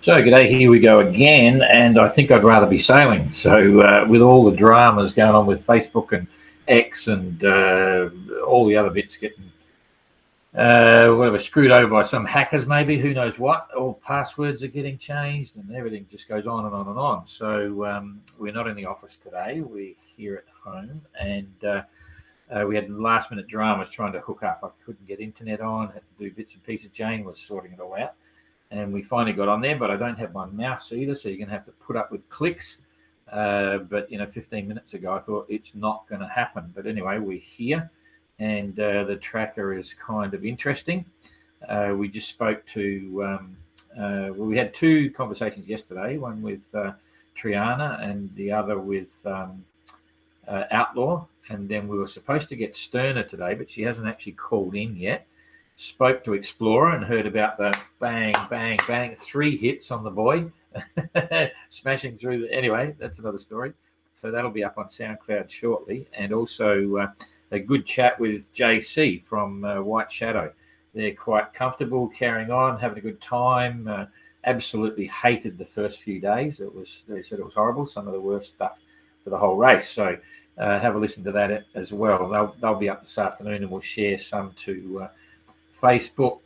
So, g'day, here we go again, and I think I'd rather be sailing. So, with all the dramas going on with Facebook and X and all the other bits getting whatever screwed over by some hackers, maybe, who knows what, all passwords are getting changed and everything just goes on and on and on. So, we're not in the office today, we're here at home, and we had last minute dramas trying to hook up. I couldn't get internet on, had to do bits and pieces. Jane was sorting it all out. And we finally got on there, but I don't have my mouse either, so you're going to have to put up with clicks. But 15 minutes ago, I thought it's not going to happen. But anyway, we're here, and the tracker is kind of interesting. We just spoke to, we had two conversations yesterday, one with Triana and the other with Outlaw. And then we were supposed to get Sterner today, but she hasn't actually called in yet. Spoke to Explorer and heard about the bang, bang, bang, 3 hits on the boy, smashing through. Anyway, that's another story. So that'll be up on SoundCloud shortly. And also a good chat with JC from White Shadow. They're quite comfortable, carrying on, having a good time. Absolutely hated the first few days. They said it was horrible, some of the worst stuff for the whole race. So have a listen to that as well. They'll be up this afternoon, and we'll share some to Facebook.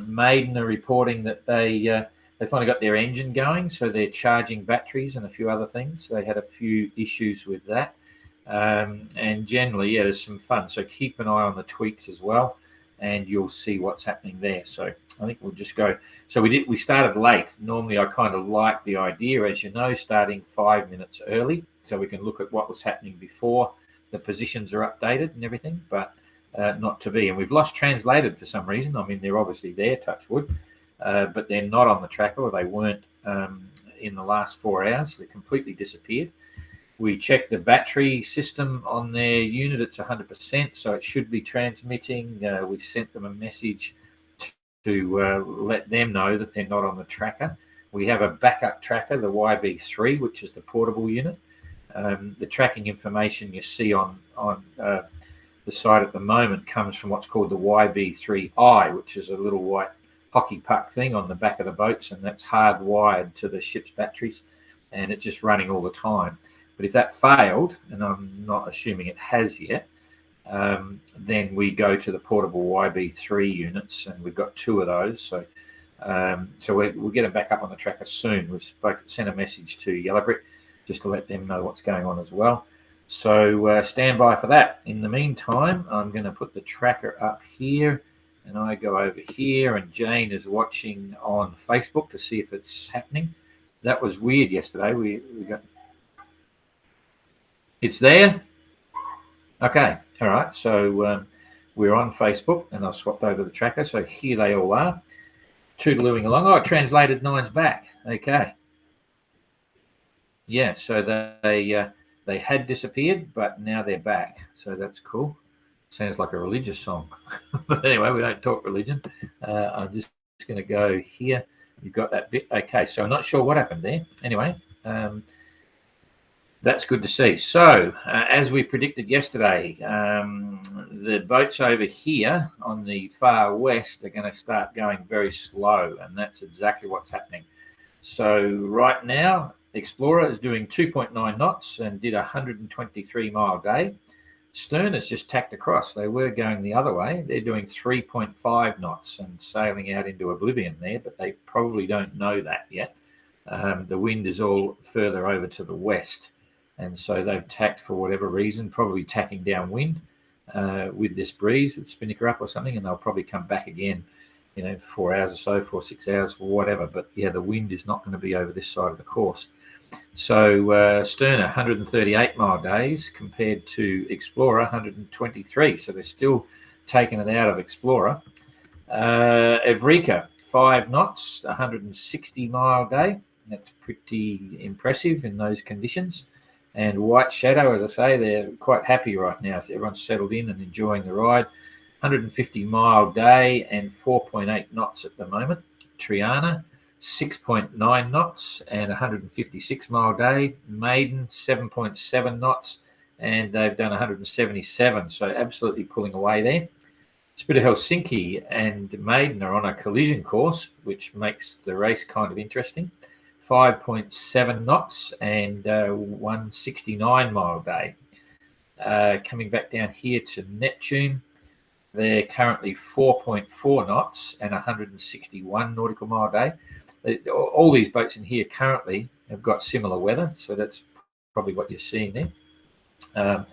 Maiden are reporting that they finally got their engine going, so they're charging batteries and a few other things. They had a few issues with that, and generally, there's some fun. So keep an eye on the tweets as well, and you'll see what's happening there. So I think we'll just go. So we started late. Normally, I kind of like the idea, as you know, starting 5 minutes early, so we can look at what was happening before the positions are updated and everything, but not to be. And we've lost Translated for some reason. I mean, they're obviously there, touch wood, but they're not on the tracker, or they weren't in the last 4 hours. They completely disappeared. We checked the battery system on their unit. It's 100%, so it should be transmitting. We sent them a message to let them know that they're not on the tracker. We have a backup tracker, the YB3, which is the portable unit. The tracking information you see on the site at the moment comes from what's called the YB3i, which is a little white hockey puck thing on the back of the boats, and that's hardwired to the ship's batteries, and it's just running all the time. But if that failed, and I'm not assuming it has yet, then we go to the portable YB3 units, and we've got 2 of those. So we'll get them back up on the tracker soon. We've sent a message to Yellow Brick just to let them know what's going on as well. So stand by for that. In the meantime, I'm going to put the tracker up here, and I go over here, and Jane is watching on Facebook to see if it's happening. That was weird yesterday. We got... It's there? Okay. All right. So we're on Facebook, and I've swapped over the tracker. So here they all are, toodalooing along. Oh, Translated 9's back. Okay. Yeah, so they had disappeared, but now they're back. So that's cool. Sounds like a religious song. But anyway, we don't talk religion. I'm just going to go here. You've got that bit. Okay, so I'm not sure what happened there. Anyway, that's good to see. So as we predicted yesterday, the boats over here on the far west are going to start going very slow, and that's exactly what's happening. So right now, Explorer is doing 2.9 knots and did a 123-mile day. Stern has just tacked across. They were going the other way. They're doing 3.5 knots and sailing out into oblivion there, but they probably don't know that yet. The wind is all further over to the west, and so they've tacked for whatever reason, probably tacking downwind with this breeze, it's spinnaker up or something, and they'll probably come back again, 4 hours or so, 4 or 6 hours, or whatever. But yeah, the wind is not going to be over this side of the course. So Sterner, 138-mile days compared to Explorer, 123. So they're still taking it out of Explorer. Evrika, 5 knots, 160-mile day. That's pretty impressive in those conditions. And White Shadow, as I say, they're quite happy right now. So everyone's settled in and enjoying the ride. 150-mile day and 4.8 knots at the moment. Triana, 6.9 knots and 156-mile day. Maiden, 7.7 knots, and they've done 177. So absolutely pulling away there. Spirit of Helsinki and Maiden are on a collision course, which makes the race kind of interesting. 5.7 knots and 169 mile day. Coming back down here to Neptune, they're currently 4.4 knots and 161 nautical mile day. All these boats in here currently have got similar weather, so that's probably what you're seeing there.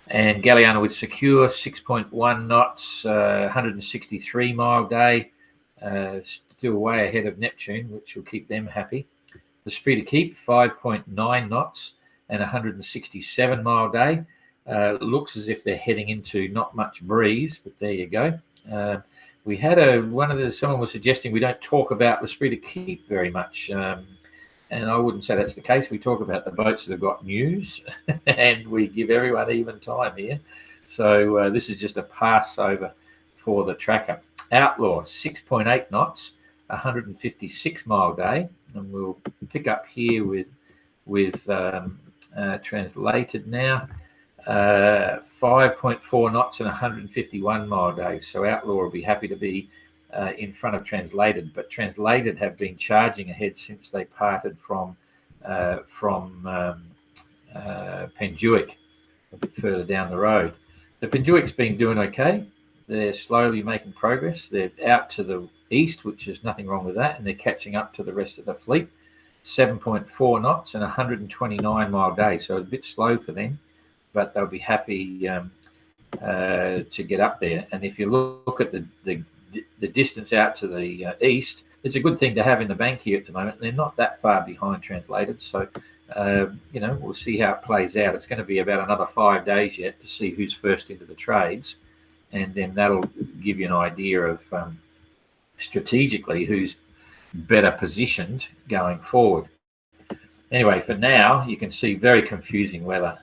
And Galliano with Secure, 6.1 knots, 163 mile day, still way ahead of Neptune, which will keep them happy. The Spirit of Keep, 5.9 knots and 167 mile day. Looks as if they're heading into not much breeze, but there you go. We had someone was suggesting we don't talk about the Spirit of Keep very much. And I wouldn't say that's the case. We talk about the boats that have got news and we give everyone even time here. So this is just a passover for the tracker. Outlaw, 6.8 knots, 156 mile day. And we'll pick up here with translated now. 5.4 knots and 151 mile days. So Outlaw will be happy to be in front of Translated, but Translated have been charging ahead since they parted from Penjuic a bit further down the road. The Penjuic's been doing okay. They're slowly making progress. They're out to the east, which is nothing wrong with that, and they're catching up to the rest of the fleet. 7.4 knots and 129 mile day, so a bit slow for them, but they'll be happy to get up there. And if you look at the distance out to the east, it's a good thing to have in the bank here at the moment. They're not that far behind Translated, so we'll see how it plays out. It's going to be about another 5 days yet to see who's first into the trades, and then that'll give you an idea of strategically who's better positioned going forward. Anyway, for now, you can see very confusing weather.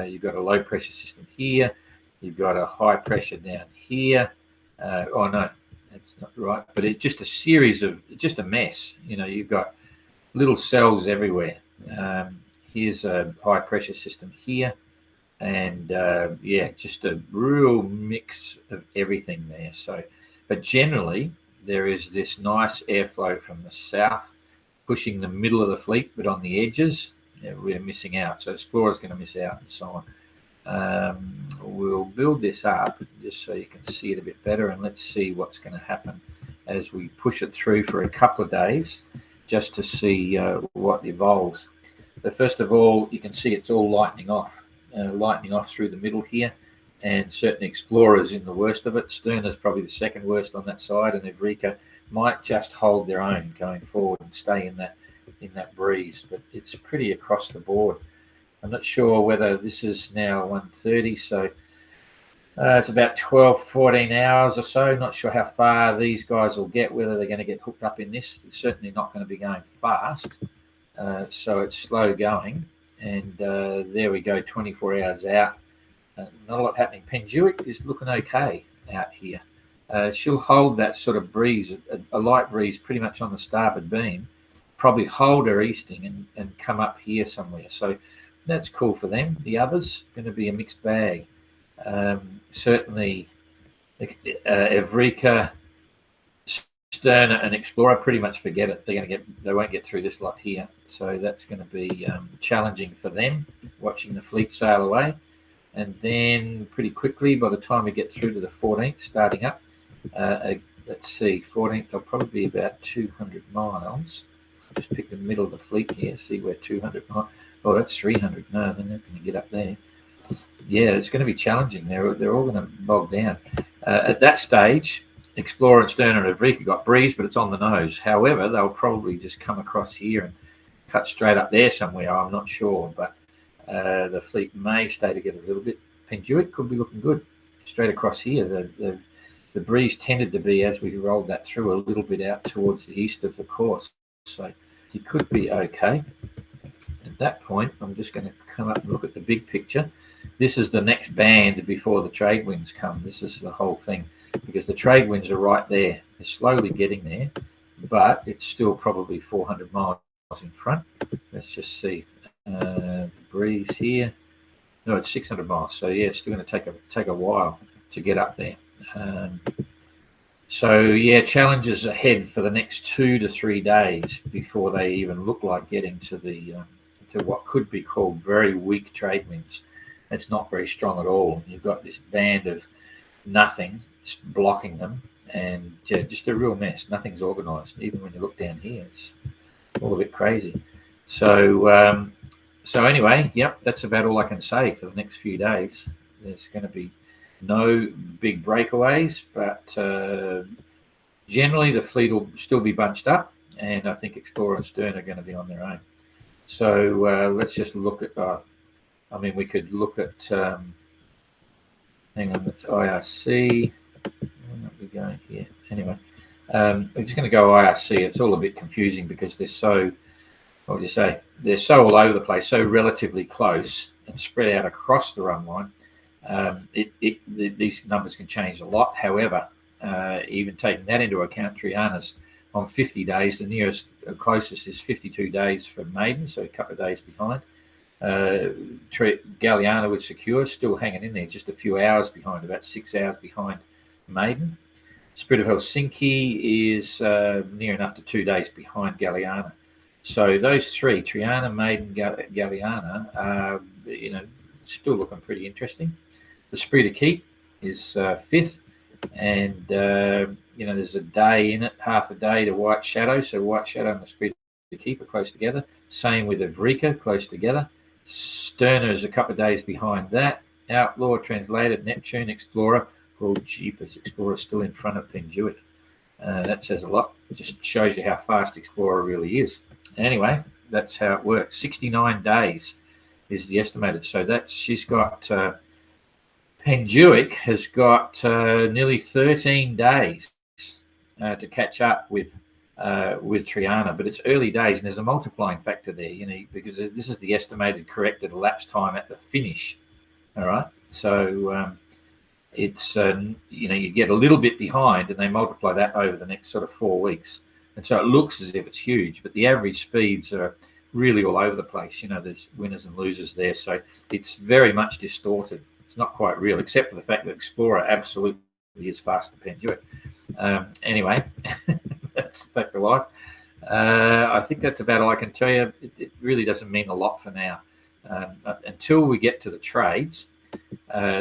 You've got a low pressure system here. You've got a high pressure down here. Oh, no, that's not right. But it's just a series of, just a mess. You've got little cells everywhere. Here's a high pressure system here. And, just a real mix of everything there. So, but generally, there is this nice airflow from the south pushing the middle of the fleet, but on the edges, we're missing out. So Explorer's going to miss out and so on. We'll build this up just so you can see it a bit better, and let's see what's going to happen as we push it through for a couple of days just to see what evolves. But first of all, you can see it's all lightening off through the middle here, and certainly Explorer's in the worst of it. Sterna's probably the second worst on that side, and Evrika might just hold their own going forward and stay in that breeze, but it's pretty across the board. I'm not sure whether this is now 1:30, so it's about 12-14 hours or so. Not sure how far these guys will get, whether they're going to get hooked up in this. It's certainly not going to be going fast, so it's slow going. And there we go, 24 hours out. Not a lot happening. Penjuic is looking okay out here. She'll hold that sort of breeze, a light breeze pretty much on the starboard beam, probably hold her easting and come up here somewhere. So that's cool for them. The others, going to be a mixed bag. Certainly Evrika, Sterna and Explorer, pretty much forget it. They won't get through this lot here. So that's going to be challenging for them, watching the fleet sail away. And then pretty quickly, by the time we get through to the 14th, starting up, let's see, 14th, they'll probably be about 200 miles. Just pick the middle of the fleet here, see where 200 miles. Oh, that's 300. No, they're not going to get up there. Yeah, it's going to be challenging. They're all going to bog down. At that stage, Explorer and Sterna and Evrika got breeze, but it's on the nose. However, they'll probably just come across here and cut straight up there somewhere. I'm not sure, but the fleet may stay together a little bit. Penjuic could be looking good straight across here. The breeze tended to be, as we rolled that through, a little bit out towards the east of the course. So he could be okay. At that point, I'm just going to come up and look at the big picture. This is the next band before the trade winds come. This is the whole thing, because the trade winds are right there. They're slowly getting there, but it's still probably 400 miles in front. Let's just see. Breeze here. No, it's 600 miles. So yeah, it's still going to take a while to get up there. So yeah, challenges ahead for the next 2 to 3 days before they even look like getting to the to what could be called very weak trade winds. It's not very strong at all. You've got this band of nothing blocking them, and yeah, just a real mess. Nothing's organised. Even when you look down here, it's all a bit crazy. So so anyway, yep, that's about all I can say for the next few days. There's going to be no big breakaways, but generally the fleet will still be bunched up, and I think Explorer and Stern are going to be on their own. So let's just look at. I mean, we could look at. Hang on, it's IRC. Where might we go here? Anyway, we're just going to go IRC. It's all a bit confusing because they're so. What would you say? They're so all over the place, so relatively close and spread out across the run line. These numbers can change a lot. However, even taking that into account, Triana's on 50 days. The nearest, closest is 52 days for Maiden, so a couple of days behind. Galliana with Secure still hanging in there, just a few hours behind, about 6 hours behind Maiden. Spirit of Helsinki is near enough to 2 days behind Galliana. So those three, Triana, Maiden, Galliana, are still looking pretty interesting. The Spirit of Keep is fifth, and there's a day in it, half a day to White Shadow. So White Shadow and the Spirit of Keep are close together. Same with Evrika, close together. Sterner is a couple of days behind that. Outlaw, Translated, Neptune, Explorer. Oh, jeepers, Explorer still in front of Penjuic. That says a lot. It just shows you how fast Explorer really is. Anyway, that's how it works. 69 days is the estimated. So she's got Penjuic has got nearly 13 days to catch up with Triana, but it's early days, and there's a multiplying factor there, because this is the estimated corrected elapsed time at the finish. All right, so it's you get a little bit behind, and they multiply that over the next sort of 4 weeks, and so it looks as if it's huge, but the average speeds are really all over the place. There's winners and losers there, so it's very much distorted. It's not quite real, except for the fact that Explorer absolutely is faster than Penjuic. Anyway, that's back to life. I think that's about all I can tell you. It really doesn't mean a lot for now. Until we get to the trades,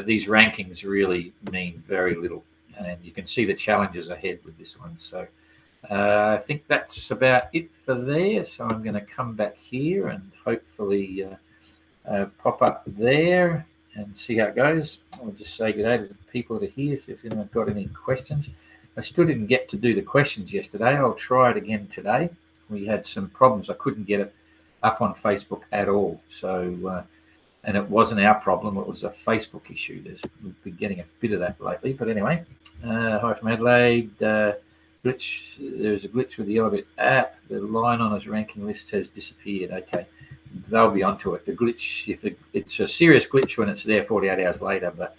these rankings really mean very little. And you can see the challenges ahead with this one. So I think that's about it for there. So I'm going to come back here and hopefully pop up there and see how it goes. I'll just say good day to the people that are here, see if anyone's got any questions. I still didn't get to do the questions yesterday. I'll try it again today. We had some problems. I couldn't get it up on Facebook at all. So, and it wasn't our problem. It was a Facebook issue. We've been getting a bit of that lately. But anyway, hi from Adelaide. Glitch. There's a glitch with the Elevate app. The line on his ranking list has disappeared. Okay. They'll be onto it. The glitch, it's a serious glitch when it's there 48 hours later, but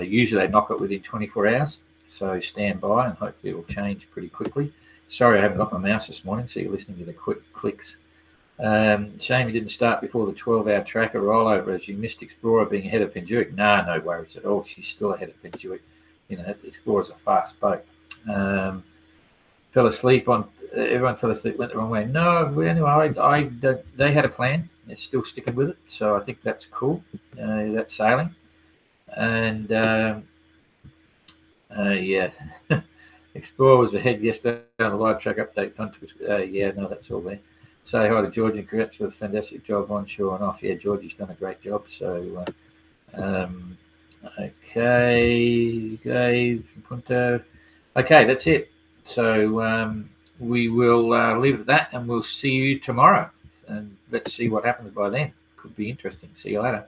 usually they knock it within 24 hours. So stand by, and hopefully it will change pretty quickly. Sorry, I haven't got my mouse this morning, so you're listening to the quick clicks. Shame you didn't start before the 12-hour tracker rollover, as you missed Explorer being ahead of Penjuic. No worries at all. She's still ahead of Penjuic. Explorer's a fast boat. Fell asleep on. Everyone fell asleep, went the wrong way. No, anyway, they had a plan. They're still sticking with it, so I think that's cool. That's sailing, and yeah, Explorer was ahead yesterday on the live track update. That's all there. Say hi to George and congrats for the fantastic job onshore and off. Yeah, Georgie's done a great job. So, okay, Dave from Punto. Okay, that's it. So we will leave it at that, and we'll see you tomorrow. And let's see what happens by then. Could be interesting. See you later.